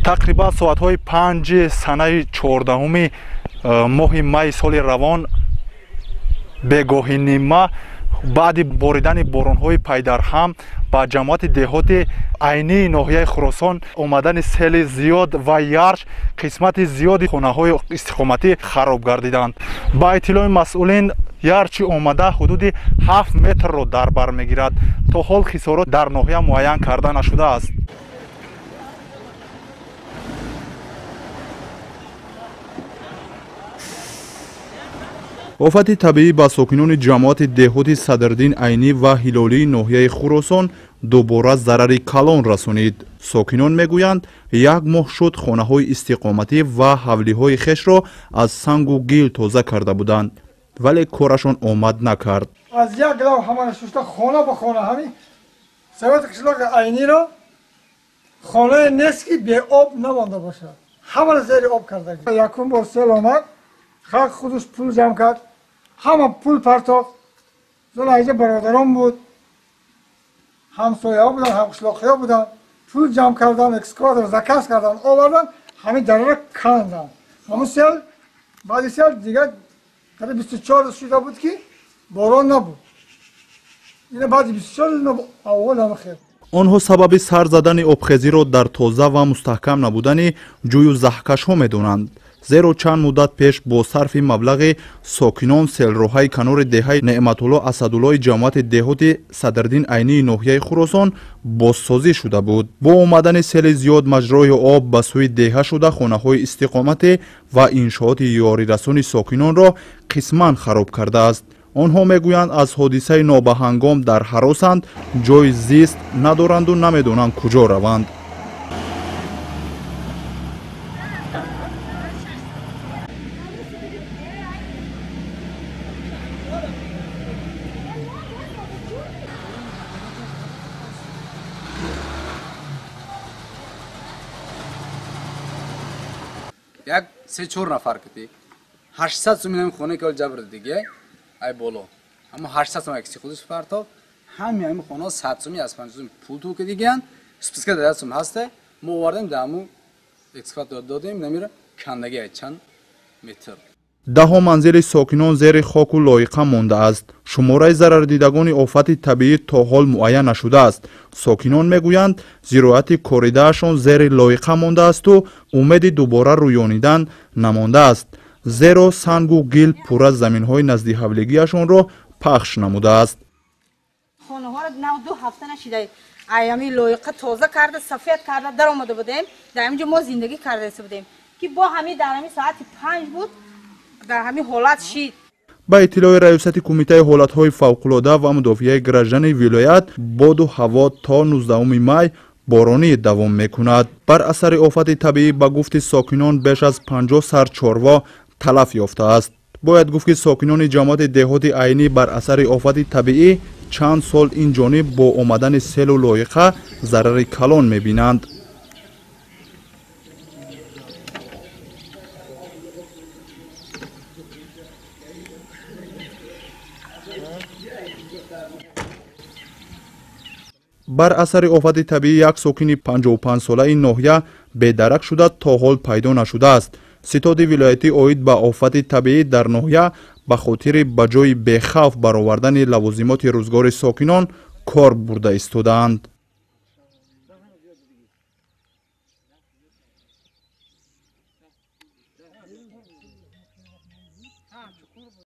тақрибан соатҳои 5 санаи 14 моҳи майи соли равон бегоҳи нима баъди боридани боронҳои пайдарҳам ба ҷамоати деҳоти айнии ноҳияи Хӯросон омадани сели зиёд ва ярш қисмати зиёди хонаҳои истиқоматӣ хароб гардиданд. Ба иттилои масъулин ярчи омада ҳудуди 7 метрро дар бар мегирад. То ҳол хисорот дар ноҳия муайян карда нашудааст. офати табиӣ ба сокинони ҷамоати деҳоти Садрдин Айнӣ ва Ҳилолии ноҳияи Хӯросон дубора зарари калон расонид. сокинон мегӯянд, як моҳ шуд хонаҳои истиқоматӣ ва ҳавлиҳои хешро аз сангу гил тоза карда буданд, вале корашон омад накард. аз як лав ҳамаро шушта хона ба хона ҳами совети қишлоқи Айниро хонае нест ки беоб намонда бошад. ҳамаро зери об карда. якум бор сел омад, халқ худаш пул ҷамъ кард, ҳама пул партофт. зулайҷа бародарон буд, ҳамсояҳо буданд, ҳамқишлоқиҳо буданд. пул ҷамъ кардан, экскаватор заказ кардан, овардан, ҳамин дараро канданд. ҳамун сел баъди сел дигар 24 рӯз шуда буд ки борон набуд. ина баъди 24 рӯз аввал намахед. онҳо сабаби сар задани обхезиро дар тоза ва мустаҳкам набудани ҷӯю заҳкашҳо медонанд. зеро чанд муддат пеш бо сарфи маблағи сокинон селроҳаи канори деҳаи Неъматулло Асадуллои ҷамоати деҳоти Садрдин Айнии ноҳияи Хӯросон бозсозӣ шуда буд. бо омадани сели зиёд маҷрои об ба сӯи деҳа шуда хонаҳои истиқоматӣ ва иншооти ёрирасони сокинонро қисман хароб кардааст. онҳо мегӯянд аз ҳодисаи нобаҳангом дар ҳаросанд, ҷойи зист надоранду намедонанд куҷо раванд. як 3-4 нафар кити 800 сум инам хона ки ҷабр диге ай боло аммо 800 сум акси худиш фартов ҳами ами хона 100 сум аз 5 сум пул ту ки диган списка дада сум ҳасте мо овардем даму экскаватор додем намира кандаги айчан метр. даҳо манзили сокинон зери хоку лоиқа мондааст. шумораи зарардидагони офати табиӣ то ҳол муайян нашудааст. сокинон мегӯянд, зироати коридаашон зери лоиқа мондаасту умеди дубора рӯёнидан намондааст, зеро сангу гил пурра заминҳои назди ҳавлигиашонро пахш намудааст. хонаҳоро нав 2 ҳафта нашида айами лоиқа тоза карда сафед карда даромада будем, дар ҳаминҷо мо зиндагӣ карда иста будем ки бо ҳами дар ҳами соати 5 буд дар ҳамин ҳолат шид. ба иттилои раёсати кумитаи ҳолатҳои фавқулода ва мудофиаи граждани вилоят боду ҳаво то 19 май боронӣ давом мекунад. бар асари офати табиӣ ба гуфти сокинон беш аз 50 сар чорво талаф ёфтааст. бояд гуфт ки сокинони ҷамоати деҳоти Айнӣ бар асари офати табиӣ чанд сол инҷониб бо омадани селу лоиқа зарари калон мебинанд. бар асари офати табиӣ як сокини 55-солаи ноҳия бедарак шуда то ҳол пайдо нашудааст. ситоди вилоятӣ оид ба офати табиӣ дар ноҳия ба хотири ба ҷои бехавф баровардани лавозимоти рӯзгори сокинон кор бурда истодаанд.